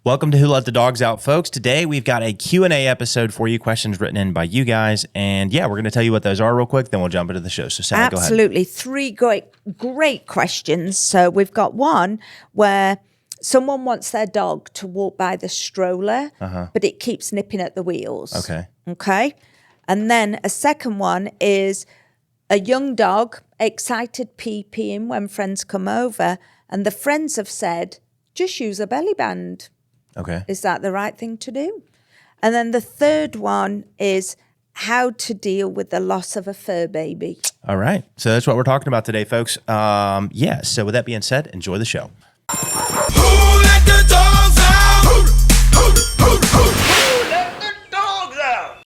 Welcome to Who Let the Dogs Out, folks. Today, we've got a Q&A episode for you, questions written in by you guys. And yeah, we're going to tell you what those are real quick, then we'll jump into the show. So, Sally, go ahead. Absolutely. Three great questions. So we've got one where someone wants their dog to walk by the stroller, but it keeps nipping at the wheels. Okay. And then a second one is a young dog, excited peeing when friends come over, and the friends have said, just use a belly band. Okay. Is that the right thing to do? And then the third one is how to deal with the loss of a fur baby. All right. So that's what we're talking about today, folks. So with that being said, enjoy the show. Who let the dogs out? Who let the dogs out?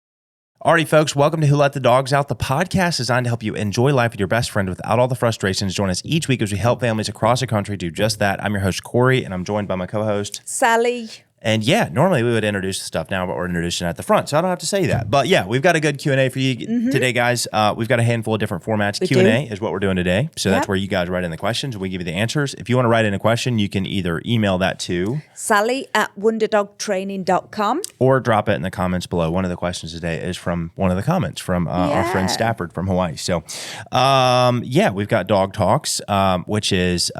Alrighty, folks, welcome to Who Let the Dogs Out, the podcast designed to help you enjoy life with your best friend without all the frustrations. Join us each week as we help families across the country do just that. I'm your host, Corey, and I'm joined by my co-host, Sally. And yeah, normally we would introduce the stuff now, but we're introducing it at the front, so I don't have to say that. But yeah, we've got a good Q&A for you today, guys. We've got a handful of different formats. Q&A is what we're doing today. So that's where you guys write in the questions, and we give you the answers. If you want to write in a question, you can either email that to Sally@wonderdogtraining.com or drop it in the comments below. One of the questions today is from one of the comments from our friend Stafford from Hawaii. So we've got Dog Talks, which is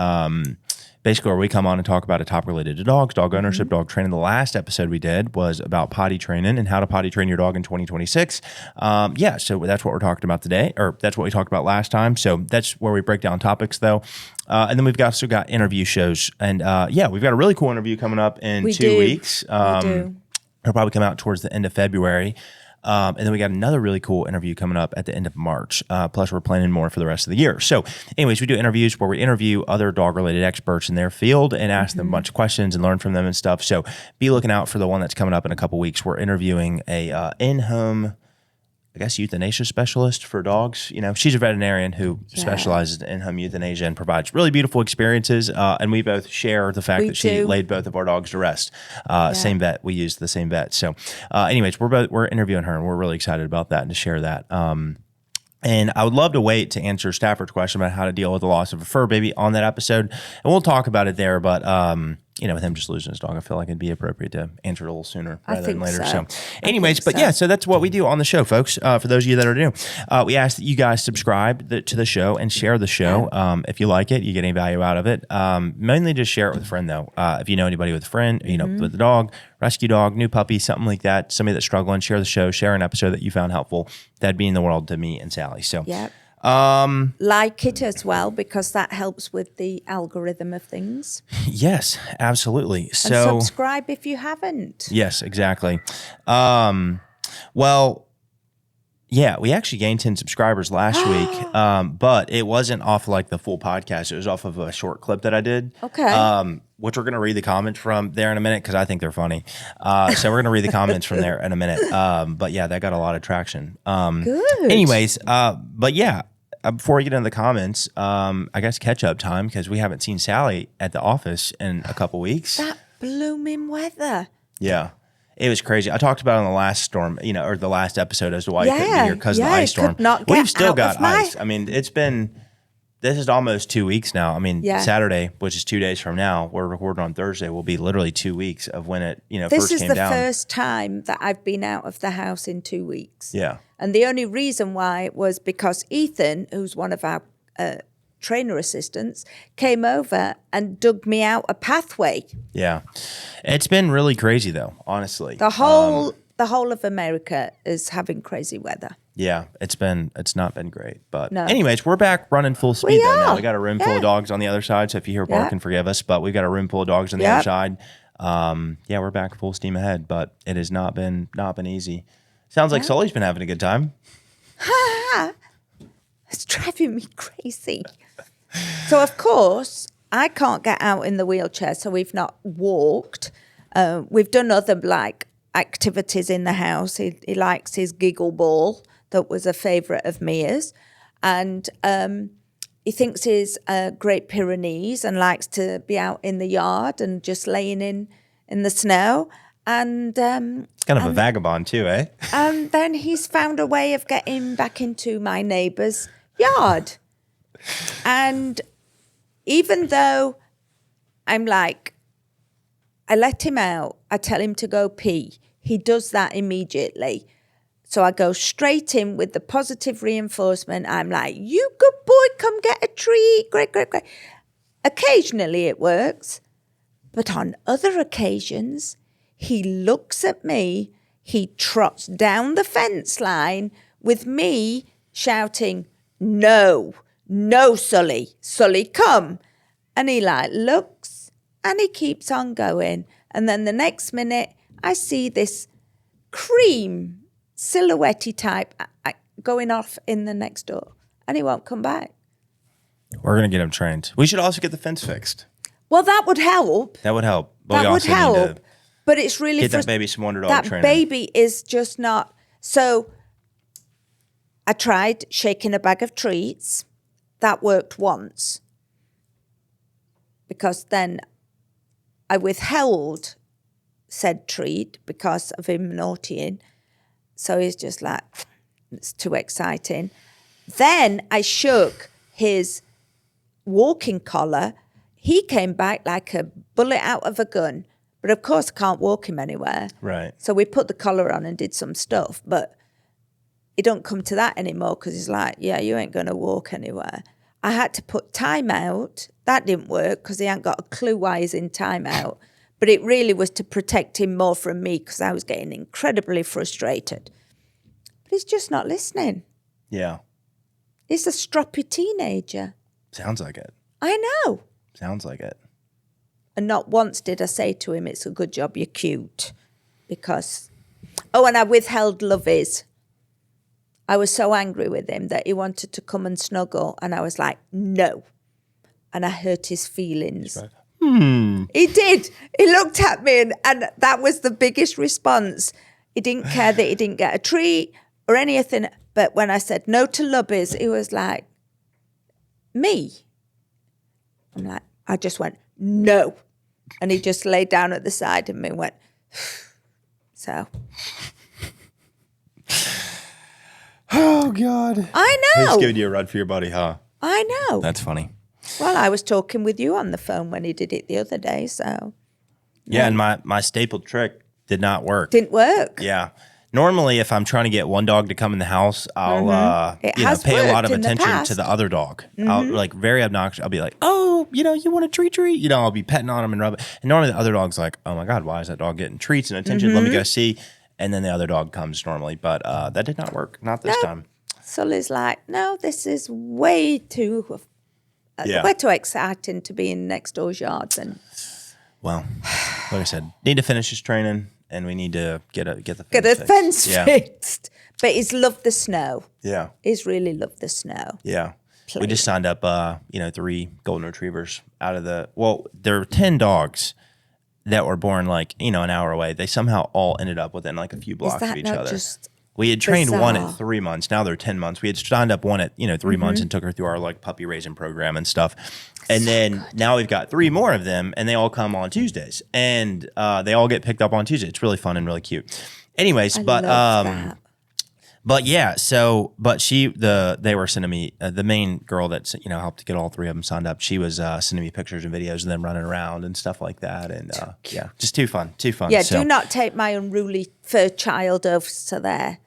basically where we come on and talk about a topic related to dogs, dog ownership, dog training. The last episode we did was about potty training and how to potty train your dog in 2026. So that's what we're talking about today, or that's what we talked about last time. So that's where we break down topics, though. And then we've also got interview shows. And we've got a really cool interview coming up in 2 weeks. It'll probably come out towards the end of February. And then we got another really cool interview coming up at the end of March. Plus, we're planning more for the rest of the year. So anyways, we do interviews where we interview other dog-related experts in their field and ask them a bunch of questions and learn from them and stuff. So be looking out for the one that's coming up in a couple weeks. We're interviewing a in-home, I guess, euthanasia specialist for dogs. You know, she's a veterinarian who specializes in in-home euthanasia and provides really beautiful experiences. And we both share the fact that she laid both of our dogs to rest. Same vet. We used the same vet. So anyways, we're interviewing her, and we're really excited about that and to share that. And I would love to wait to answer Stafford's question about how to deal with the loss of a fur baby on that episode. And we'll talk about it there. But, with him just losing his dog, I feel like it'd be appropriate to answer it a little sooner rather than later. So anyways, so that's what we do on the show, folks. For those of you that are new, we ask that you guys subscribe to the show and share the show. If you like it, you get any value out of it. Mainly just share it with a friend, though. If you know anybody with a friend, with a dog, rescue dog, new puppy, something like that, somebody that's struggling, share the show, share an episode that you found helpful. That'd be in the world to me and Sally. So like it as well, because that helps with the algorithm of things. Yes, absolutely. So and subscribe if you haven't. Yes, exactly. We actually gained 10 subscribers last week, but it wasn't off like the full podcast. It was off of a short clip that I did. Okay. Which we're going to read the comments from there in a minute because I think they're funny. So we're going to read the comments from there in a minute. But yeah, that got a lot of traction. Good. Anyways, before we get into the comments, I guess catch-up time because we haven't seen Sally at the office in a couple weeks. That blooming weather. Yeah. It was crazy. I talked about it on the last storm, or the last episode as to why you couldn't be here because of the ice storm. We've still got ice. I mean, this is almost 2 weeks now. I mean, Saturday, which is 2 days from now, we're recording on Thursday, will be literally 2 weeks of when it, first came down. This is the first time that I've been out of the house in 2 weeks. Yeah. And the only reason why was because Ethan, who's one of our trainer assistants, came over and dug me out a pathway. Yeah. It's been really crazy, though, honestly. The whole of America is having crazy weather. Yeah, it's not been great. But anyways, we're back running full speed now. We got a room full of dogs on the other side. So if you hear barking, forgive us. But we've got a room full of dogs on the other side. We're back full steam ahead. But it has not been easy. Sounds like Sully's been having a good time. It's driving me crazy. So of course I can't get out in the wheelchair, so we've not walked. We've done other activities in the house. He likes his giggle ball. That was a favourite of Mia's. And he thinks he's Great Pyrenees and likes to be out in the yard and just laying in the snow. And it's kind of a vagabond too, eh? And then he's found a way of getting back into my neighbour's yard. And even though I'm like, I let him out. I tell him to go pee. He does that immediately. So I go straight in with the positive reinforcement. I'm like, you good boy, come get a treat. Great, great, great. Occasionally it works. But on other occasions, he looks at me. He trots down the fence line with me shouting, no, no, Sully, Sully, come. And he like looks and he keeps on going. And then the next minute, I see this cream silhouette type going off in the next door, and he won't come back. We're going to get him trained. We should also get the fence fixed. Well, that would help. That would help. But we That would also need help. to But it's really get that baby some wonder dog that training. baby is just not. So I tried shaking a bag of treats. That worked once because then I withheld said treat because of him naughtying. So he's just like, it's too exciting. Then I shook his walking collar. He came back like a bullet out of a gun. But of course, I can't walk him anywhere. Right. So we put the collar on and did some stuff. But it don't come to that anymore because he's like, yeah, you ain't going to walk anywhere. I had to put time out. That didn't work because he ain't got a clue why he's in timeout. But it really was to protect him more from me because I was getting incredibly frustrated. But he's just not listening. Yeah. He's a stroppy teenager. Sounds like it. I know. Sounds like it. And not once did I say to him, it's a good job you're cute. Because, oh, and I withheld lovies. I was so angry with him that he wanted to come and snuggle. And I was like, no. And I hurt his feelings. He did. He looked at me and that was the biggest response. He didn't care that he didn't get a treat or anything. But when I said no to lubbies, he was like, me? I'm like, I just went, no. And he just lay down at the side of me and went, so. Oh, God. I know. He's giving you a run for your buddy, huh? I know. That's funny. Well, I was talking with you on the phone when he did it the other day, so. Yeah, and my stapled trick did not work. Didn't work. Yeah. Normally, if I'm trying to get one dog to come in the house, I'll It you know, has pay a lot of worked in the attention to past. the other dog. I'll like very obnoxious. I'll be like, oh, you know, you want a treat? You know, I'll be petting on him and rubbing. And normally the other dog's like, oh my God, why is that dog getting treats and attention? Let me go see. And then the other dog comes normally, but that did not work. Not this time. Sully's like, no, this is way too exciting to be in next door's yards. And Well, like I said, need to finish his training, and we need to get the fence get a fixed. fence Yeah. fixed. But he's loved the snow. Yeah. He's really loved the snow. Yeah. We just signed up, 3 golden retrievers out of there were 10 dogs that were born like, an hour away. They somehow all ended up within like a few blocks Is that of each not other. just We had trained one bizarre? at 3 months. Now they're 10 months. We had signed up one at, 3 months and took her through our like puppy raising program and stuff. And then now we've got 3 more of them, and they all come on Tuesdays. And they all get picked up on Tuesday. It's really fun and really cute. Anyways, I love that. but yeah, they were sending me the main girl that's helped get all 3 of them signed up. She was sending me pictures and videos of them running around and stuff like that, and yeah, just too fun. Yeah, So, do not take my unruly fur child over to there.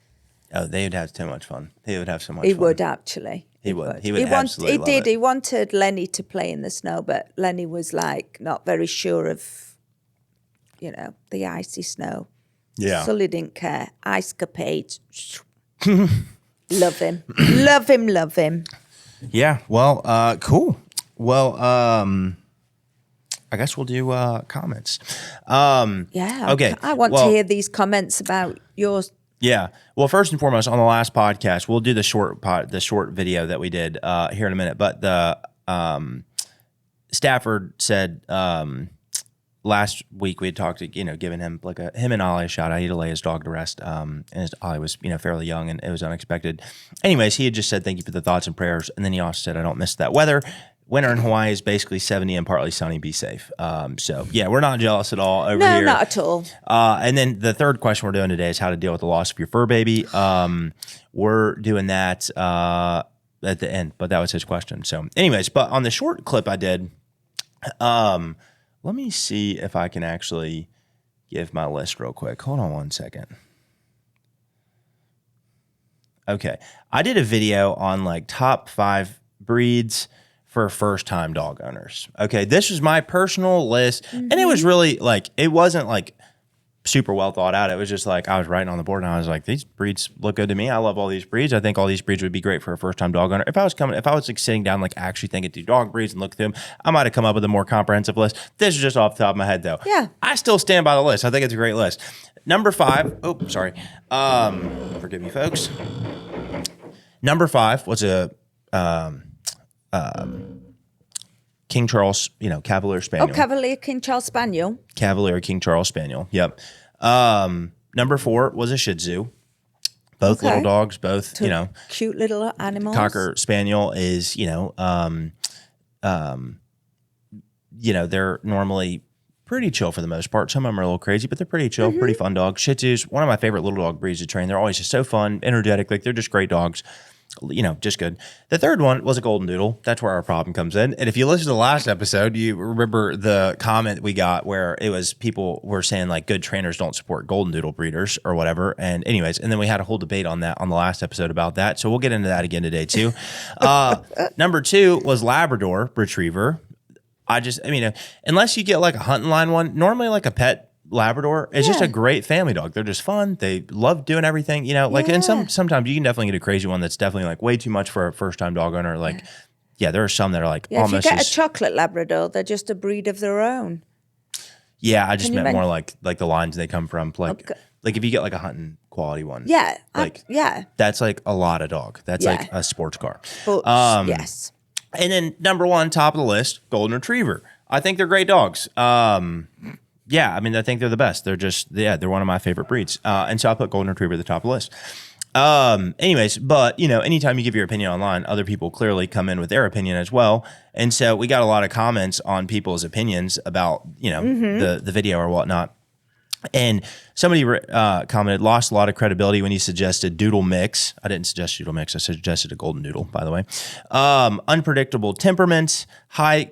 Oh, they would have too much fun. He would have so much. He fun. would actually. He would. He would absolutely love it. He wanted Lenny to play in the snow, but Lenny was like not very sure of, the icy snow. Yeah. Sully didn't care. Ice capades. Love him. Love him. Love him. Yeah. Well, cool. Well, I guess we'll do comments. Yeah. Okay. I want to hear these comments about yours. Yeah. Well, first and foremost, on the last podcast, we'll do the short video that we did here in a minute. But the Stafford said last week we had talked to giving him him and Ollie a shot. I need to lay his dog to rest. And Ollie was fairly young and it was unexpected. Anyways, he had just said thank you for the thoughts and prayers, and then he also said I don't miss that weather. Winter in Hawaii is basically 70 and partly sunny. Be safe. So yeah, we're not jealous at all over No, here. not at all. And then the third question we're doing today is how to deal with the loss of your fur baby. We're doing that at the end, but that was his question. So anyways, but on the short clip I did, let me see if I can actually give my list real quick. Hold on one second. Okay. I did a video on like top 5 breeds for first-time dog owners. Okay. This was my personal list. And it was really like, it wasn't like super well thought out. It was just like I was writing on the board and I was like, these breeds look good to me. I love all these breeds. I think all these breeds would be great for a first-time dog owner. If I was like sitting down, like actually thinking through dog breeds and look through them, I might have come up with a more comprehensive list. This is just off the top of my head though. Yeah. I still stand by the list. I think it's a great list. Number 5. Oh, sorry. Forgive me, folks. Number 5 was a King Charles, Cavalier Spaniel. Oh, Cavalier King Charles Spaniel. Cavalier King Charles Spaniel. Yep. Number 4 was a Shih Tzu. Both little dogs, both, Cute little animals. Cocker Spaniel is, they're normally pretty chill for the most part. Some of them are a little crazy, but they're pretty chill, pretty fun dogs. Shih Tzus, one of my favorite little dog breeds to train. They're always just so fun, energetic. Like they're just great dogs. Just good. The third one was a golden doodle. That's where our problem comes in. And if you listen to the last episode, you remember the comment we got where it was people were saying like good trainers don't support golden doodle breeders or whatever. And anyways, and then we had a whole debate on that on the last episode about that. So we'll get into that again today too. Number 2 was Labrador Retriever. Unless you get like a hunting line one, normally like a pet Labrador is just a great family dog. They're just fun. They love doing everything, and sometimes you can definitely get a crazy one that's definitely like way too much for a first time dog owner. Like, there are some that are like almost. If you get a chocolate Labrador, they're just a breed of their own. Yeah, I just meant more like the lines they come from. Like if you get like a hunting quality one. Yeah. That's like a lot of dog. That's like a sports car. But, yes. And then number 1, top of the list, Golden Retriever. I think they're great dogs. I think they're the best. They're just, they're one of my favorite breeds. And so I put Golden Retriever at the top of the list. Anyways, but, anytime you give your opinion online, other people clearly come in with their opinion as well. And so we got a lot of comments on people's opinions about, the video or whatnot. And somebody commented, lost a lot of credibility when he suggested doodle mix. I didn't suggest doodle mix. I suggested a golden doodle, by the way. Unpredictable temperaments, high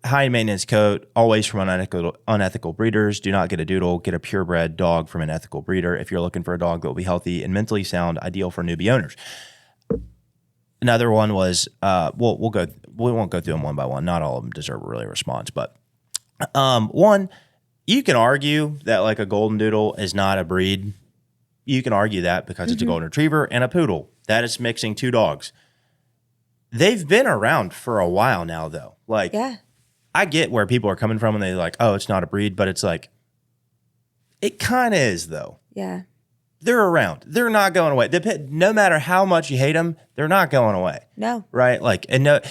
maintenance coat, always from unethical breeders. Do not get a doodle. Get a purebred dog from an ethical breeder. If you're looking for a dog that will be healthy and mentally sound, ideal for newbie owners. Another one was, we won't go through them one by one. Not all of them deserve really a response, but one. You can argue that like a golden doodle is not a breed. You can argue that because it's a golden retriever and a poodle. That is mixing 2 dogs. They've been around for a while now, though. Like, I get where people are coming from when they're like, oh, it's not a breed, but it's like, it kind of is, though. Yeah. They're around. They're not going away. No matter how much you hate them, they're not going away. No. Right? Like, and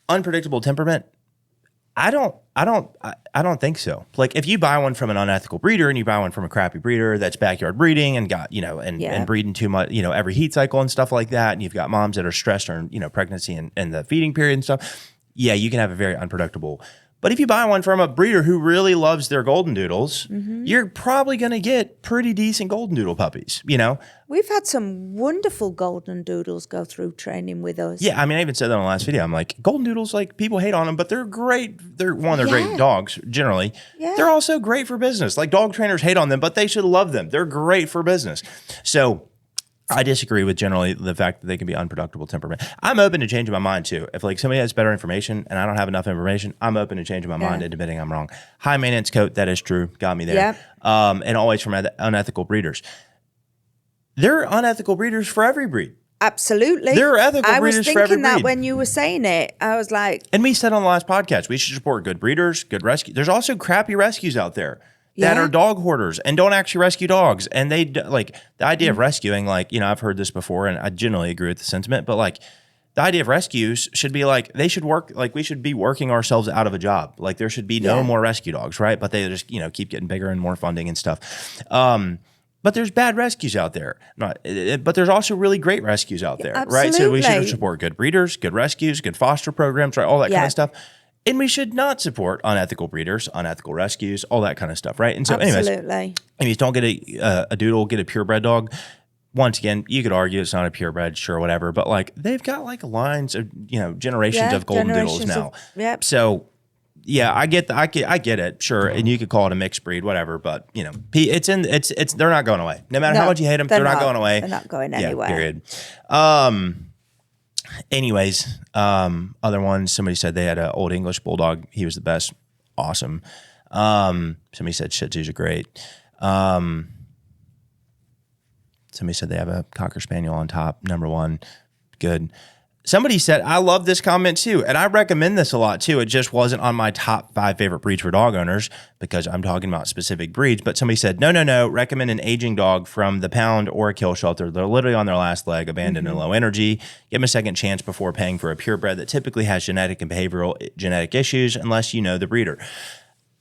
unpredictable temperament. I don't think so. Like if you buy one from an unethical breeder and you buy one from a crappy breeder that's backyard breeding and got, and breeding too much, every heat cycle and stuff like that. And you've got moms that are stressed during, pregnancy and the feeding period and stuff. Yeah, you can have a very unpredictable. But if you buy one from a breeder who really loves their golden doodles, you're probably going to get pretty decent golden doodle puppies, We've had some wonderful golden doodles go through training with us. Yeah, I even said that on the last video. I'm like, golden doodles, like people hate on them, but they're great. They're great dogs, generally. Yeah. They're also great for business. Like dog trainers hate on them, but they should love them. They're great for business. So I disagree with generally the fact that they can be unpredictable temperament. I'm open to changing my mind too. If like somebody has better information and I don't have enough information, I'm open to changing my mind and admitting I'm wrong. High maintenance coat, that is true. Got me there. Yep. And always from unethical breeders. There are unethical breeders for every breed. Absolutely. There are ethical breeders for every breed. I was thinking that when you were saying it. I was like... And we said on the last podcast, we should support good breeders, good rescue. There's also crappy rescues out there that are dog hoarders and don't actually rescue dogs. And they like the idea of rescuing, like, I've heard this before and I generally agree with the sentiment, but like the idea of rescues should be like, they should work, like we should be working ourselves out of a job. Like there should be no more rescue dogs, right? But they just, keep getting bigger and more funding and stuff. But there's bad rescues out there. But there's also really great rescues out there, right? So we should support good breeders, good rescues, good foster programs, right? All that kind of stuff. And we should not support unethical breeders, unethical rescues, all that kind of stuff, right? And so anyways, don't get a doodle, get a purebred dog. Once again, you could argue it's not a purebred, sure, whatever. But like they've got like lines of, generations of golden doodles now. So yeah, I get it, sure, and you could call it a mixed breed, whatever. But you know, it's they're not going away. No matter how much you hate them, they're not going away. They're not going Yeah, anywhere. period. Anyways, other ones. Somebody said they had an old English bulldog. He was the best. Awesome. Somebody said Shih Tzus are great. Somebody said they have a Cocker Spaniel on top. Number one, good. Somebody said, I love this comment too, and I recommend this a lot too. It just wasn't on my top 5 favorite breeds for dog owners because I'm talking about specific breeds. But somebody said, no, recommend an aging dog from the pound or a kill shelter. They're literally on their last leg, abandoned and low energy. Give them a second chance before paying for a purebred that typically has genetic and behavioral genetic issues unless you know the breeder.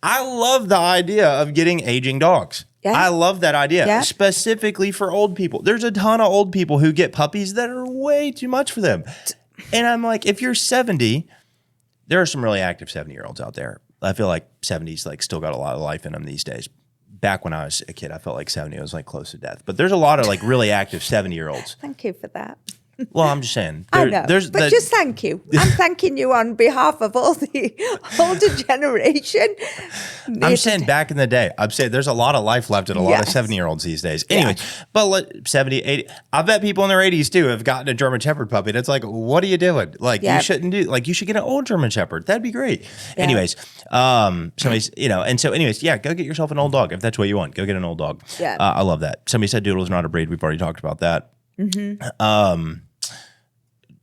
I love the idea of getting aging dogs. Yeah. I love that idea, Yeah. specifically for old people. There's a ton of old people who get puppies that are way too much for them. And I'm like, if you're 70, there are some really active 70-year-olds out there. I feel like 70's like still got a lot of life in them these days. Back when I was a kid, I felt like 70 was like close to death. But there's a lot of like really active 70-year-olds. Thank you for that. Well, I'm just saying. I know, but just thank you. I'm thanking you on behalf of all the older generation. I'm saying back in the day, I'm saying there's a lot of life left in a lot of Yes. 70-year-olds these days. Anyway, but 70, 80, I bet people in their 80s too have gotten a German Shepherd puppy. And it's like, what are you doing? Like, Yeah. you shouldn't do, like, you should get an old German Shepherd. That'd be great. Anyways, somebody's, yeah, go get yourself an old dog if that's what you want. Go get an old dog. Yeah. I love that. Somebody said Doodle's not a breed. We've already talked about that.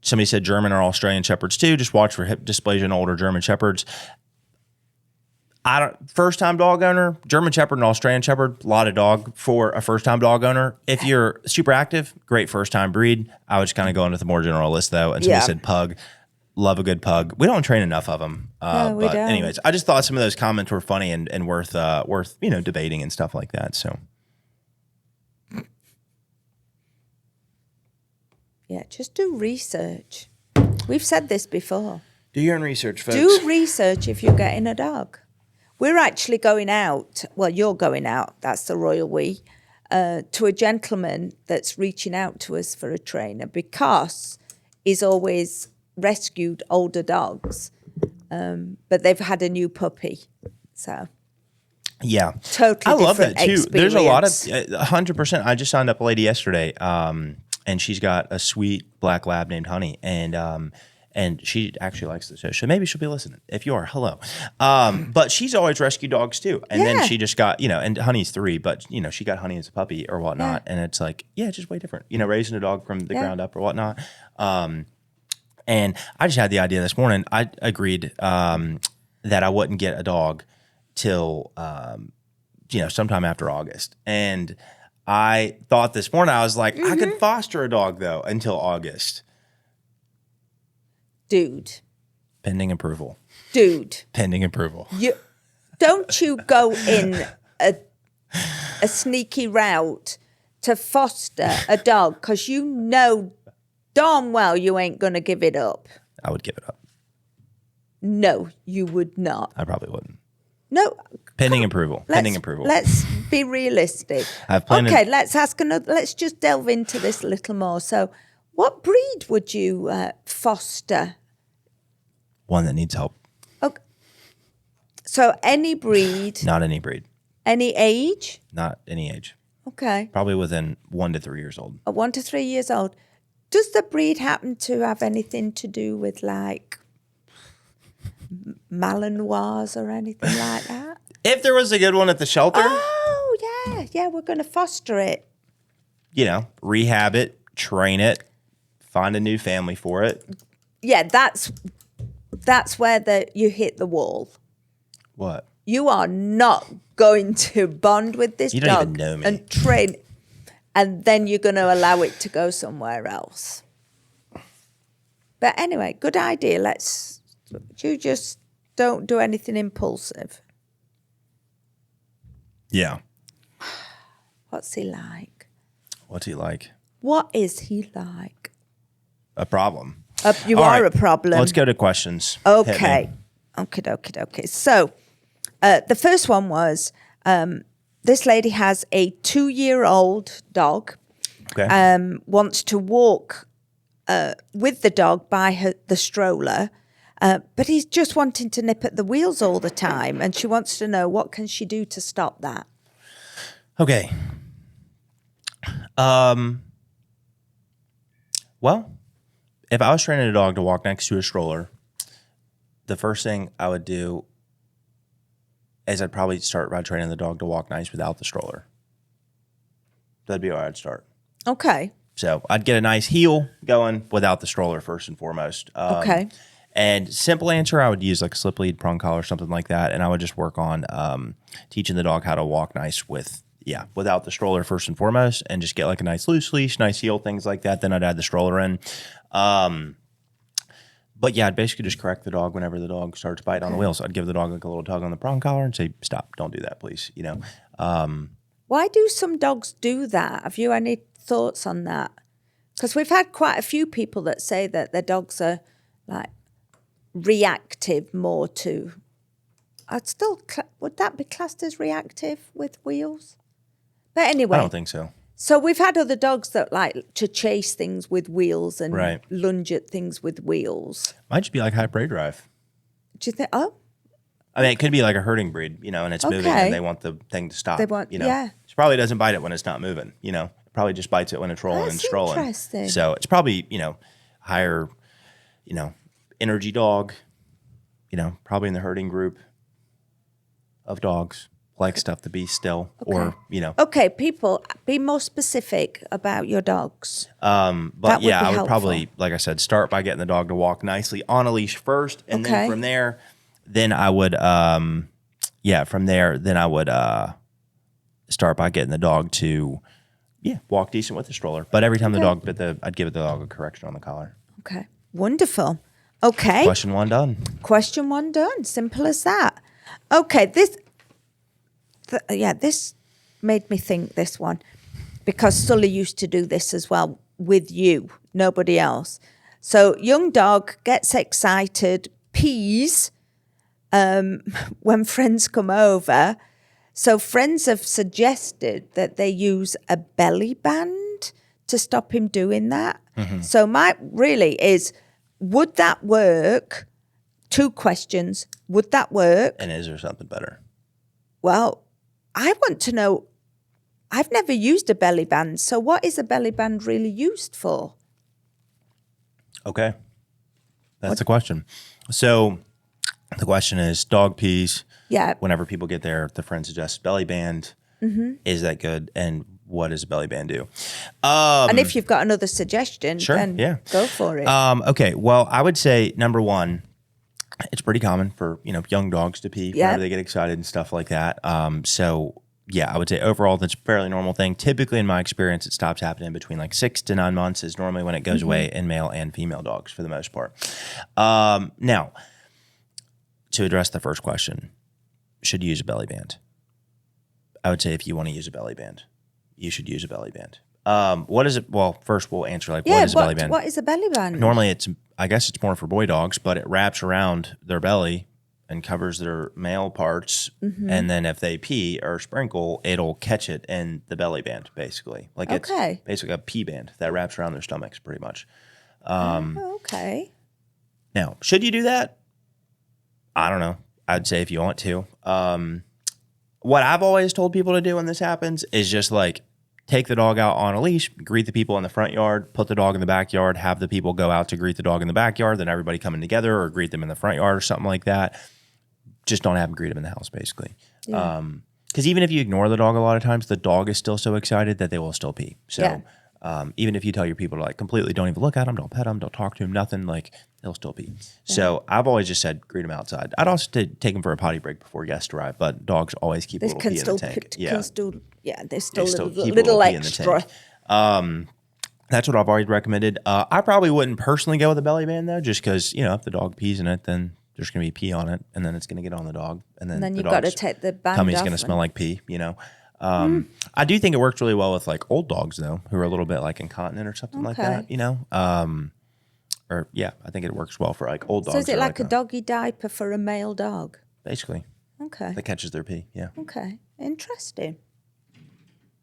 Somebody said German or Australian Shepherds too. Just watch for hip dysplasia in older German Shepherds. First-time dog owner, German Shepherd and Australian Shepherd, a lot of dog for a first-time dog owner. If you're super active, great first-time breed. I was kind of going with a more general list though. And somebody said pug. Love a good pug. We don't train enough of them. No, we but don't. anyways, I just thought some of those comments were funny and worth debating and stuff like that. So Yeah, just do research. We've said this before. do your own research, folks. Do research if you're getting a dog. We're actually going out. Well, you're going out. That's the royal we. To a gentleman that's reaching out to us for a trainer because he's always rescued older dogs, but they've had a new puppy. So Yeah. totally I love that different too. There's a lot of experience. 100%. I just signed up a lady yesterday, and she's got a sweet black lab named Honey, and she actually likes the show. So maybe she'll be listening. If you are, hello. But she's always rescued dogs too. And then Yeah. she just got, and Honey's 3, but she got Honey as a puppy or whatnot. And it's like, it's just way different. Raising a dog from the ground up or whatnot. And I just had the idea this morning. I agreed that I wouldn't get a dog till sometime after August. And I thought this morning, I was like, I could foster a dog though until August. Dude. Pending approval. Don't you go in a sneaky route to foster a dog because you know darn well you ain't going to give it up. I would give it up. No, you would not. I probably wouldn't. No. Pending approval. Pending approval. Let's be realistic. I've planned Okay, let's just delve into this a little more. So, what breed would you foster? One that needs help. Okay. So, any breed, Not any breed. any age? Not any age. Okay. Probably within 1 to 3 years old. At 1 to 3 years old. Does the breed happen to have anything to do with like Malinois or anything like that? If there was a good one at the shelter, Oh, yeah, we're going to foster it. rehab it, train it, find a new family for it. Yeah, that's where you hit the wall. What? You are not going to bond with this You don't dog even know me. and train, and then you're going to allow it to go somewhere else. But anyway, good idea. You just don't do anything impulsive. Yeah. What's he like? What's he like? What is he like? A problem. You All are right, a problem. Let's go to questions. Hit Okay. me. Okay. So the first one was this lady has a 2-year-old dog, Okay. wants to walk with the dog by the stroller, But he's just wanting to nip at the wheels all the time, and she wants to know what can she do to stop that. Okay. Well, if I was training a dog to walk next to a stroller, the first thing I would do is I'd probably start by training the dog to walk nice without the stroller. That'd be where I'd start. Okay. So I'd get a nice heel going without the stroller first and foremost. Okay. And simple answer, I would use like a slip lead, prong collar, something like that. And I would just work on teaching the dog how to walk nice without the stroller first and foremost, and just get like a nice loose leash, nice heel, things like that. Then I'd add the stroller in. But yeah, I'd basically just correct the dog whenever the dog starts biting on the wheel. So I'd give the dog like a little tug on the prong collar and say, stop, don't do that, please. You know. Why do some dogs do that? Have you any thoughts on that? Because we've had quite a few people that say that their dogs are like reactive more to. Would that be classed as reactive with wheels? But anyway, I don't think so. So we've had other dogs that like to chase things with wheels and Right. lunge at things with wheels. Might just be like high prey drive. Do you think? Oh, I mean, it could be like a herding breed, you know, and it's moving Okay. and they want the thing to stop. They want- you know. yeah. It probably doesn't bite it when it's not moving, you know. It probably just bites it when it's rolling and That's strolling. interesting. So it's probably, you know, higher, you know, energy dog, you know, probably in the herding group of dogs, like stuff to be still or, you know. okay. People, be more specific about your dogs. But That would yeah, be I would helpful. probably, like I said, start by getting the dog to walk nicely on a leash first. And Okay. then from there, then I would, start by getting the dog to, walk decent with the stroller. But every time the dog bit I'd give the dog a correction on the collar. Okay, wonderful. Okay, Question one done. Question one done. Simple as that. Okay, this made me think this one because Sully used to do this as well with you, nobody else. So young dog gets excited, pees when friends come over. So friends have suggested that they use a belly band to stop him doing that. So my really is, would that work? 2 questions. Would that work? And is there something better? Well, I want to know. I've never used a belly band. So what is a belly band really used for? Okay. That's the question. So the question is dog pees. Yeah. Whenever people get there, the friend suggests belly band. Is that good? And what does a belly band do? And if you've got another suggestion, Sure, then yeah. go for it. Okay. Well, I would say number one, it's pretty common for, you know, young dogs to pee Yeah. whenever they get excited and stuff like that. So yeah, I would say overall that's a fairly normal thing. Typically in my experience, it stops happening between like 6 to 9 months is normally when it goes away in male and female dogs for the most part. Now, to address the first question, should you use a belly band? I would say if you want to use a belly band, you should use a belly band. What is it? Well, first we'll answer like, what is a belly band? What is a belly band? Normally I guess it's more for boy dogs, but it wraps around their belly and covers their male parts. And then if they pee or sprinkle, it'll catch it in the belly band, basically. Like it's Okay. basically a pee band that wraps around their stomachs pretty much. Okay. Now, should you do that? I don't know. I'd say if you want to. What I've always told people to do when this happens is just like take the dog out on a leash, greet the people in the front yard, put the dog in the backyard, have the people go out to greet the dog in the backyard, then everybody coming together or greet them in the front yard or something like that. Just don't have them greet them in the house, basically. Because even if you ignore the dog a lot of times, the dog is still so excited that they will still pee. So even if you tell your people to like completely don't even look at them, don't pet them, don't talk to them, nothing, like they'll still pee. So I've always just said greet them outside. I'd also take them for a potty break before guests arrive, but dogs always keep a They little can pee in still the tank. there's still They still a keep a little pee in the extra. tank. That's what I've always recommended. I probably wouldn't personally go with a belly band though, just because, you know, if the dog pees in it, then there's going to be pee on it, and then it's going to get on the dog, and then then the you've got to dog's take the band tummy's off going to and- smell like pee. You know, I do think it works really well with like old dogs though, who are a little bit like incontinent or something like Okay. that. You know, or yeah, I think it works well for like old dogs. So is it or like a doggy diaper for a male dog? basically Okay. that catches their pee? Yeah, Okay. Interesting.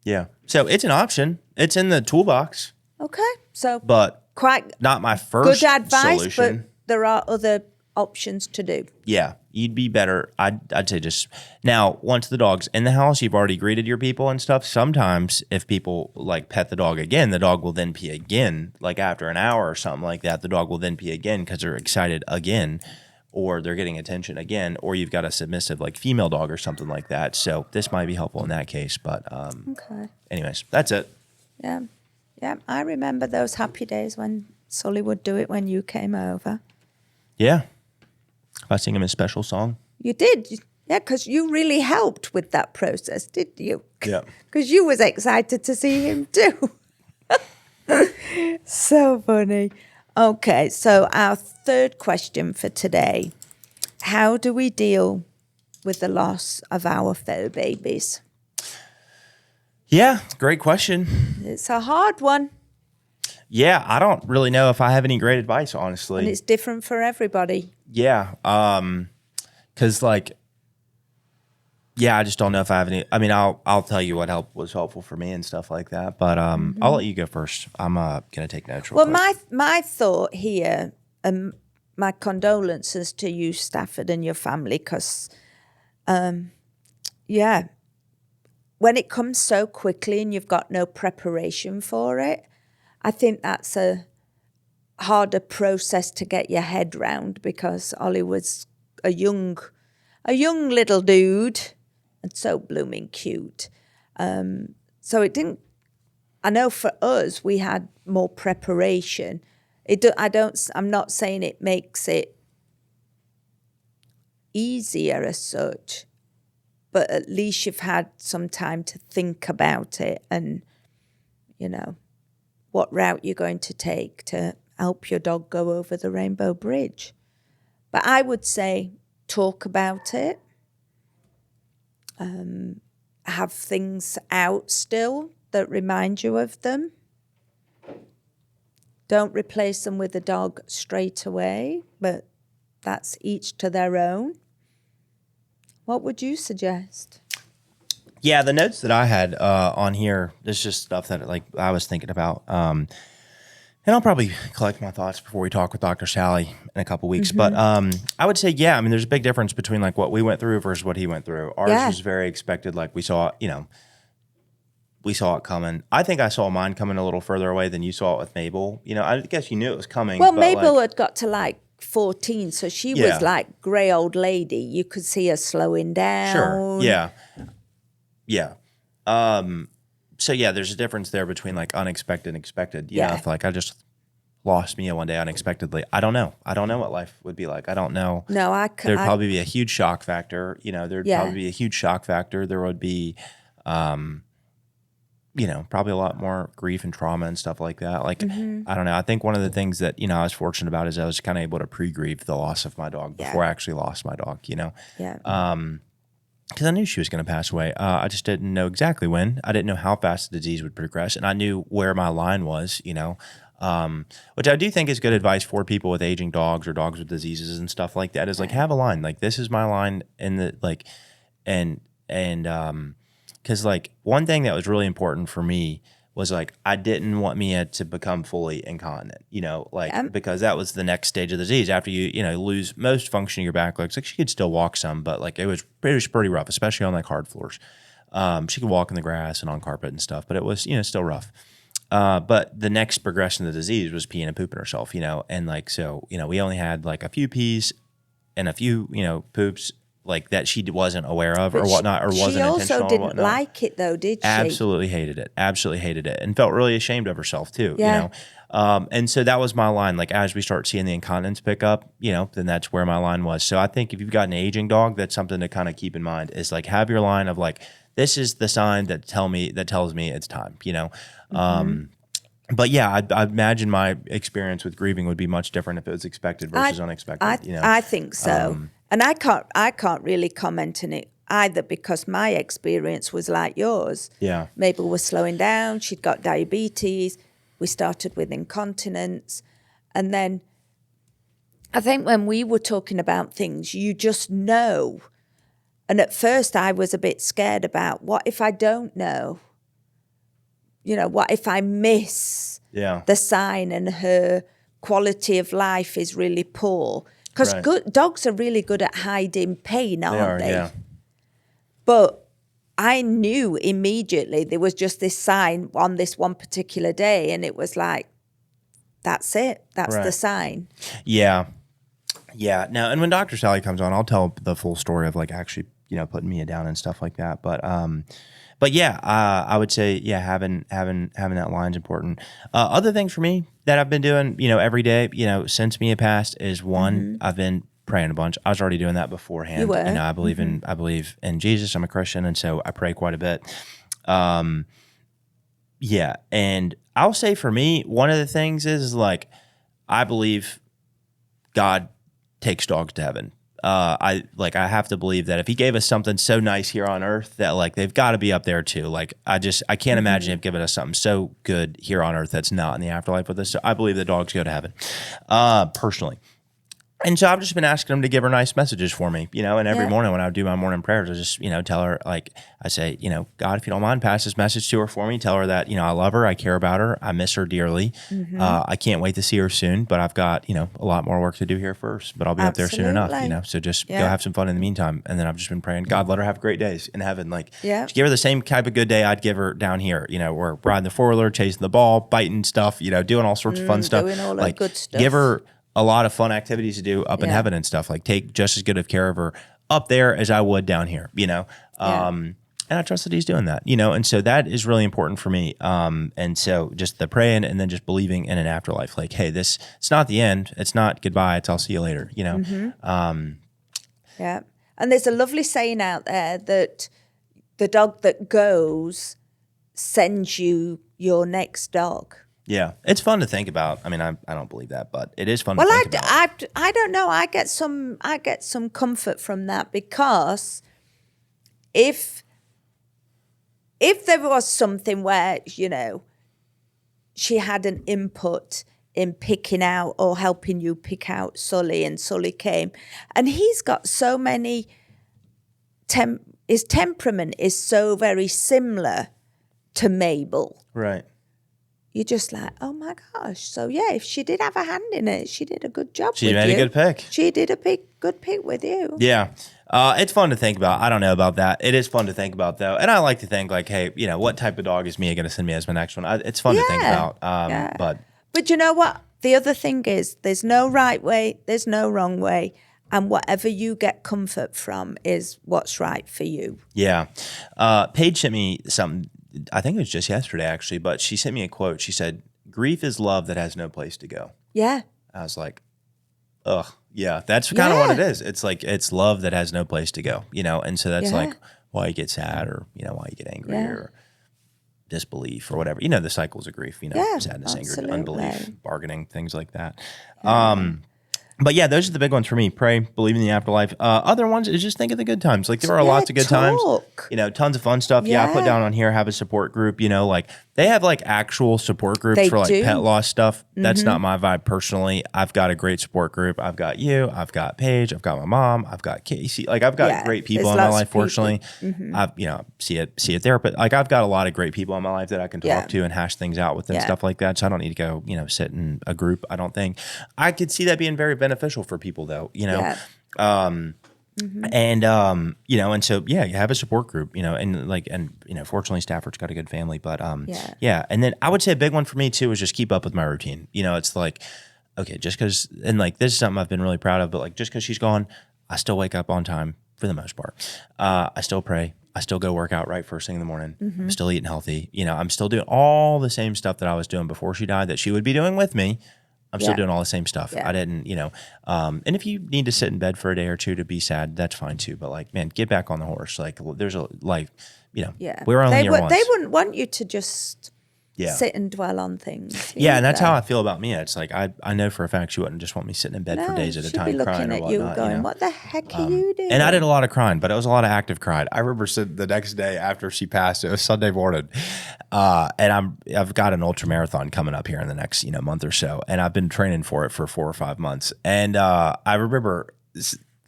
yeah. So it's an option. It's in the toolbox, Okay. So but quite not my first good advice, solution. but there are other options to do. Yeah, you'd be better. I'd say just now, once the dog's in the house, you've already greeted your people and stuff. Sometimes if people like pet the dog again, the dog will then pee again, like after an hour or something like that. The dog will then pee again because they're excited again, or they're getting attention again, or you've got a submissive like female dog or something like that. So this might be helpful in that case. But Okay. anyways, that's it. Yeah. Yeah. I remember those happy days when Sully would do it when you came over. Yeah. If I sing him a special song. You did. Yeah, because you really helped with that process, didn't you? Yeah. Because you was excited to see him too. So funny. Okay, so our third question for today. How do we deal with the loss of our fur babies? Yeah, great question. It's a hard one, Yeah, I don't really know if I have any great advice, and honestly. it's different for everybody. Yeah, because like, yeah, I just don't know if I have any. I mean, I'll tell you what was helpful for me and stuff like that. But I'll let you go first. I'm gonna take notes. Real Well, quick. my thought here, my condolences to you, Stafford, and your family, because, yeah, when it comes so quickly and you've got no preparation for it, I think that's a harder process to get your head round, because Ollie was a young little dude and so blooming cute. So it didn't. I know for us we had more preparation. I'm not saying it makes it easier as such, but at least you've had some time to think about it and, what route you're going to take to help your dog go over the Rainbow Bridge. But I would say talk about it. Have things out still that remind you of them. Don't replace them with a dog straight away, but that's each to their own. What would you suggest? Yeah, the notes that I had on here, there's just stuff that like I was thinking about. And I'll probably collect my thoughts before we talk with Dr. Sally in a couple weeks. But I would say, yeah, I mean, there's a big difference between like what we went through versus what he went through. Ours was very expected. Like we saw, we saw it coming. I think I saw mine coming a little further away than you saw it with Mabel. I guess you knew it was coming. Well, but Mabel had got to like 14, so she Yeah. was like grey old lady. You could see her slowing down. Sure. Yeah. Yeah. So yeah, there's a difference there between like unexpected and expected. You know, if like I just lost Mia one day unexpectedly, I don't know. I don't know what life would be like. I don't know. No, There'd probably be a huge shock factor. There'd probably be a huge shock factor. There would be, probably a lot more grief and trauma and stuff like that. Like, I don't know. I think one of the things that, I was fortunate about is I was kind of able to pre-grieve the loss of my dog before I actually lost my dog, Yeah. because I knew she was going to pass away. I just didn't know exactly when. I didn't know how fast the disease would progress, and I knew where my line was, which I do think is good advice for people with aging dogs or dogs with diseases and stuff like that. Is like have a line. Like this is my line in the like, and because like one thing that was really important for me was like I didn't want Mia to become fully incontinent, because that was the next stage of the disease. After you lose most function of your back legs, like she could still walk some, but like it was pretty rough, especially on like hard floors. She could walk in the grass and on carpet and stuff, but it was still rough. But the next progression of the disease was peeing and pooping herself, and like so we only had like a few pees and a few poops like that she wasn't aware of or whatnot, or wasn't intentional. She also didn't like it though, did she? Absolutely hated it and felt really ashamed of herself too, and so that was my line. Like as we start seeing the incontinence pick up, then that's where my line was. So I think if you've got an aging dog, that's something to kind of keep in mind is like have your line of like, this is the sign that tells me it's time, But yeah, I imagine my experience with grieving would be much different if it was expected versus unexpected. I think so. And I can't really comment on it either because my experience was like yours. Yeah. Mabel was slowing down. She'd got diabetes. We started with incontinence. And then I think when we were talking about things, you just know. And at first I was a bit scared about what if I don't know? What if I miss the sign and her quality of life is really poor? Because Right. dogs are really good at hiding pain, aren't they? Yeah. But I knew immediately there was just this sign on this one particular day, and it was like, that's it. That's the Right. sign. Yeah. Yeah. Now, and when Dr. Sally comes on, I'll tell the full story of like actually, putting Mia down and stuff like that. But yeah, I would say, yeah, having that line's important. Other things for me that I've been doing, every day, since Mia passed is one, I've been praying a bunch. I was already doing that beforehand. You were. I believe in Jesus. I'm a Christian, and so I pray quite a bit. Yeah, and I'll say for me, one of the things is like I believe God takes dogs to heaven. I have to believe that if he gave us something so nice here on earth that like they've got to be up there too. Like I can't imagine him giving us something so good here on earth that's not in the afterlife with us. So I believe that dogs go to heaven, personally. And so I've just been asking them to give her nice messages for me, and every morning when I do my morning prayers, I just, tell her, like, I say, God, if you don't mind, pass this message to her for me. Tell her that, I love her. I care about her. I miss her dearly. I can't wait to see her soon, but I've got, a lot more work to do here first, but I'll be up there soon enough, so just go have some fun in the meantime. And then I've just been praying, God, let her have great days in heaven. Like, just give her the same type of good day I'd give her down here. We're riding the four-wheeler, chasing the ball, biting stuff, doing all sorts of fun stuff. Doing all like, that good stuff. Give her a lot of fun activities to do up in heaven and stuff. Like take just as good of care of her up there as I would down here, and I trust that he's doing that, and so that is really important for me. And so just the praying and then just believing in an afterlife, like, hey, it's not the end. It's not goodbye. It's I'll see you later, Yeah. And there's a lovely saying out there that the dog that goes sends you your next dog. Yeah, it's fun to think about. I mean, I don't believe that, but it is fun Well, to think about. I don't know. I get some comfort from that because if there was something where she had an input in picking out or helping you pick out Sully, and Sully came, and he's got so many. His temperament is so very similar to Mabel. Right. You're just like, oh my gosh. So yeah, if she did have a hand in it, she did a good job with you. She made a good pick. She did a good pick with you. Yeah. It's fun to think about. I don't know about that. It is fun to think about though. And I like to think like, hey, what type of dog is Mia going to send me as my next one? It's fun to think about. But you know what? The other thing is there's no right way, there's no wrong way. And whatever you get comfort from is what's right for you. Yeah. Paige sent me something. I think it was just yesterday, actually, but she sent me a quote. She said, "Grief is love that has no place to go." Yeah. I was like, ugh, yeah, that's kind of what it is. It's like, it's love that has no place to go, and so that's like why you get sad or, why you get angry or disbelief or whatever. The cycles of grief, sadness, anger, unbelief, bargaining, things like that. But yeah, those are the big ones for me. Pray, believe in the afterlife. Other ones is just think of the good times. Like there are lots of good times. Tons of fun stuff. Yeah, I put down on here, have a support group. Like they have like actual support groups for like pet loss stuff. That's not my vibe personally. I've got a great support group. I've got you. I've got Paige. I've got my mom. I've got Casey. Like I've got great people in my life. Fortunately, I've see a therapist. Like I've got a lot of great people in my life that I can talk to and hash things out with and stuff like that. So I don't need to go sit in a group. I don't think I could see that being very beneficial for people though, and and so you have a support group, and fortunately Stafford's got a good family, but and then I would say a big one for me too is just keep up with my routine. It's like, okay, just because, and like this is something I've been really proud of, but like just because she's gone, I still wake up on time for the most part. I still pray. I still go work out right first thing in the morning. I'm still eating healthy. I'm still doing all the same stuff that I was doing before she died that she would be doing with me. I'm still doing all the same stuff. I didn't, and if you need to sit in bed for a day or two to be sad, that's fine too. But like, man, get back on the horse. Like there's we're only here once. They wouldn't want you to just sit and dwell on things. And that's how I feel about Mia. It's like, I know for a fact she wouldn't just want me sitting in bed for days at a time be crying looking or at you whatnot. going, what the heck are you doing? And I did a lot of crying, but it was a lot of active crying. I remember the next day after she passed, it was Sunday morning, and I've got an ultra marathon coming up here in the next month or so, and I've been training for it for 4 or 5 months. And I remember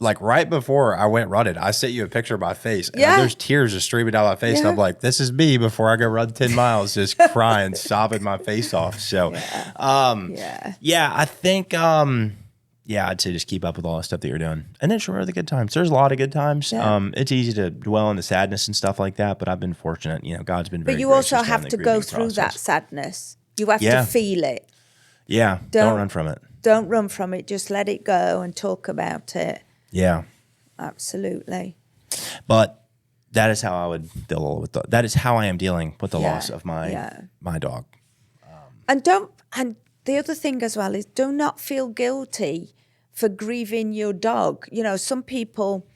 like right before I went running, I sent you a picture of my face, and there's tears just streaming down my face, and I'm like, this is me before I go run 10 miles, just crying, sobbing my face off. So, I think. yeah, I'd say just keep up with all the stuff that you're doing. And then sure, the good times. There's a lot of good times. Yeah. It's easy to dwell in the sadness and stuff like that, but I've been fortunate. God's been very But you gracious also during have the to go grieving through that process. sadness. You have Yeah. to feel it. Yeah, don't run from it. Don't run from it. Just let it go and talk about it. Yeah. Absolutely. But that is how I would deal with that is how I am dealing with the loss of my dog. And the other thing as well is do not feel guilty for grieving your dog. Some people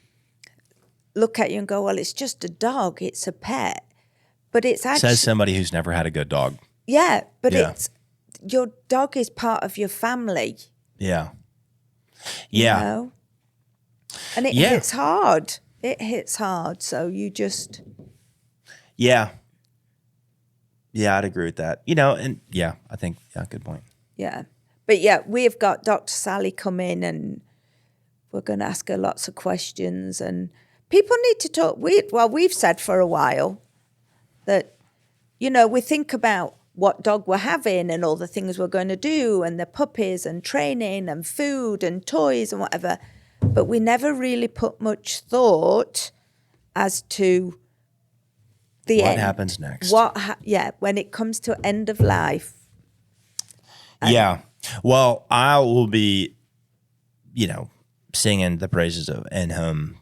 look at you and go, well, it's just a dog, it's a pet. But it's actually Says somebody who's never had a good dog. yeah, but Yeah. it's your dog is part of your family. Yeah. Yeah. You know? And it Yeah. hits hard. It hits hard. So you just Yeah. Yeah, I'd agree with that. And yeah, I think good point. yeah. But yeah, we've got Dr. Sally come in and we're going to ask her lots of questions. And people need to talk. We've said for a while that, we think about what dog we're having and all the things we're going to do and the puppies and training and food and toys and whatever. But we never really put much thought as to the What end. happens next? When it comes to end of life. Yeah. Well, I will be, singing the praises of in-home,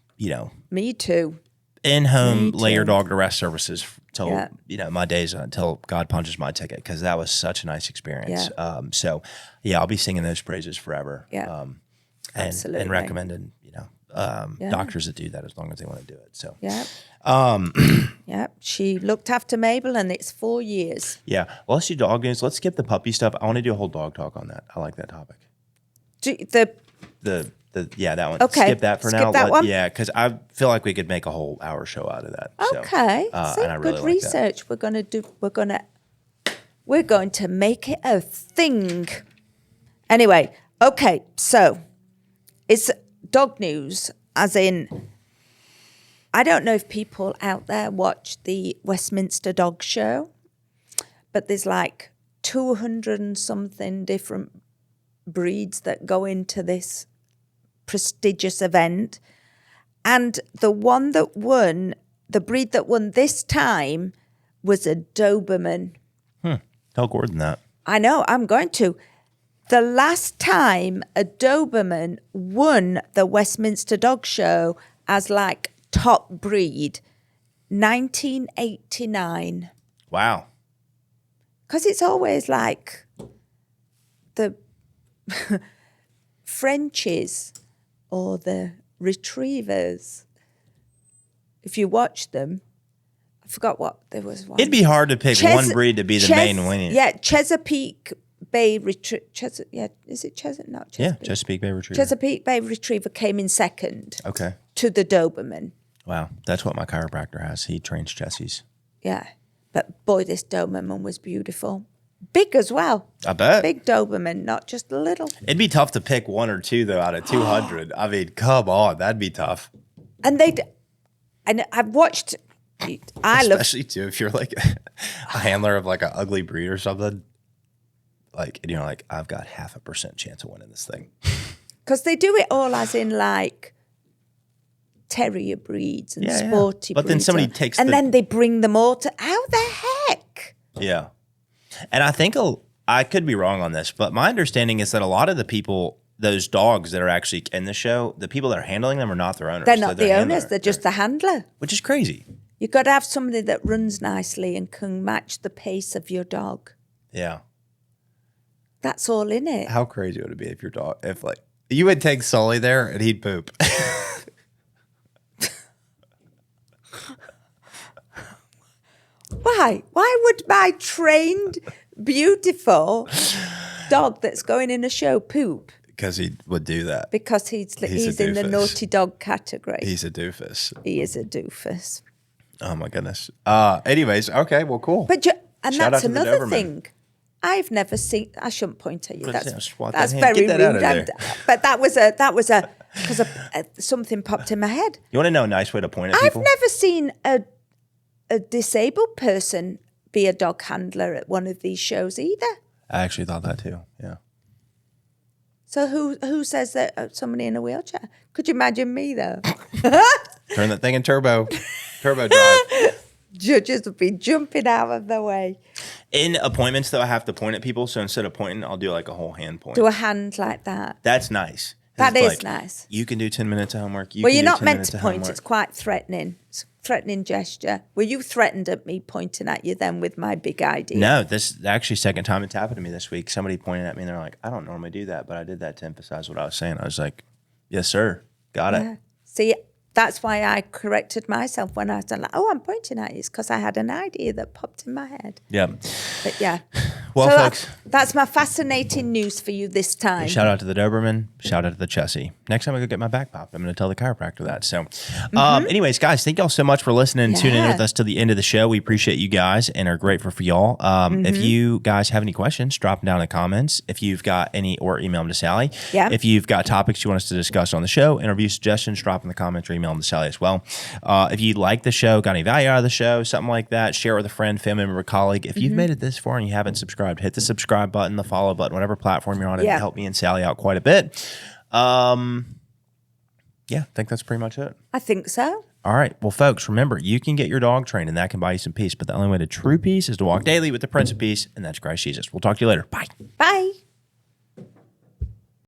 Me too. in-home Me lay your too. dog to rest services till, Yeah. my days until God punches my ticket, because that was such a nice experience. Yeah. So, yeah, I'll be singing those praises forever. Yeah. And Absolutely. recommending, doctors that do that as long as they want to do it. So, Yeah. Yeah. She looked after Mabel and it's 4 years. yeah. Well, let's do dog news. Let's skip the puppy stuff. I want to do a whole dog talk on that. I like that topic. That one. Okay. Skip that for Skip now. that one? Yeah, because I feel like we could make a whole hour show out of that. Okay. So, See, and I really good like that. research. We're going to make it a thing. Anyway, okay, so it's dog news, as in, I don't know if people out there watch the Westminster Dog Show, but there's like 200 and something different breeds that go into this prestigious event. And the breed that won this time was a Doberman. Tell Gordon that. I know, I'm going to. The last time a Doberman won the Westminster Dog Show as like top breed, 1989. Wow. Because it's always like the Frenchies or the Retrievers. If you watch them, I forgot what there was one. It'd be hard to pick one breed to be the main winner. Yeah, Chesapeake Bay Retriever. Is it Chesapeake? Not Chesapeake. Yeah, Chesapeake Bay Retriever. Chesapeake Bay Retriever came in second Okay. to the Doberman. Wow. That's what my chiropractor has. He trains Chessies. Yeah. But boy, this Doberman was beautiful. Big as well. I bet. Big Doberman, not just a little. It'd be tough to pick one or two, though, out of 200. I mean, come on. That'd be tough. And I've watched, Especially, too, if you're like a handler of like an ugly breed or something. Like, and you're like, I've got 0.5% chance of winning this thing. because they do it all as in like terrier breeds and sporty breeds. But then somebody takes and then they bring them all to, how the heck? Yeah. And I think I could be wrong on this, but my understanding is that a lot of the people, those dogs that are actually in the show, the people that are handling them are not their owners. They're not the handler. owners, they're just the handler. Which is crazy. You've got to have somebody that runs nicely and can match the pace of your dog. Yeah. That's all in it. How crazy would it be if like you would take Sully there and he'd poop? Why? Why would my trained, beautiful dog that's going in a show poop? Because he would do that. Because he's a in the doofus. naughty dog category. He's a doofus. He is a doofus. Oh my goodness. Anyways, okay, well, cool. But and Shout out that's to the another Doberman. thing. I've never seen. I shouldn't point at you. But, yeah, That's swat that that's hand. very Get that out rude. of there. But that was a because something popped in my head. You want to know a nice way to point at I've people? never seen a disabled person be a dog handler at one of these shows either. I actually thought that too. Yeah. So who says that somebody in a wheelchair? Could you imagine me though? Turn that thing in turbo drive. Judges would be jumping out of the way. In appointments, though, I have to point at people. So instead of pointing, I'll do like a whole hand point. Do a hand like that. That's nice. That It's is like, nice. You can do 10 minutes of homework. Well, can you're do not 10 meant minutes to of point. homework. It's quite threatening. It's a threatening gesture. Were you threatened at me pointing at you then with my big idea? No, this is actually second time it's happened to me this week. Somebody pointed at me and they're like, I don't normally do that, but I did that to emphasize what I was saying. I was like, yes, sir. Got it. See, that's why I corrected myself when I was like, oh, I'm pointing at you. It's because I had an idea that popped in my head. Yeah. But yeah. Well, so folks. that's my fascinating news for you this time. Shout out to the Doberman. Shout out to the Chessie. Next time I go get my back popped, I'm going to tell the chiropractor that. So, anyways, guys, thank y'all so much for listening and tuning in with us to the end of the show. We appreciate you guys and are grateful for y'all. If you guys have any questions, drop them down in the comments. If you've got any, or email them to Sally. Yeah. If you've got topics you want us to discuss on the show, interview suggestions, drop in the comments or email them to Sally as well. If you like the show, got any value out of the show, something like that, share it with a friend, family member, colleague. If you've made it this far and you haven't subscribed, hit the subscribe button, the follow button, whatever platform you're on. It help me and Sally out quite a bit. Yeah, I think that's pretty much it. I think so. All right. Well, folks, remember, you can get your dog trained and that can buy you some peace. But the only way to true peace is to walk daily with the Prince of Peace, and that's Christ Jesus. We'll talk to you later. Bye. Bye.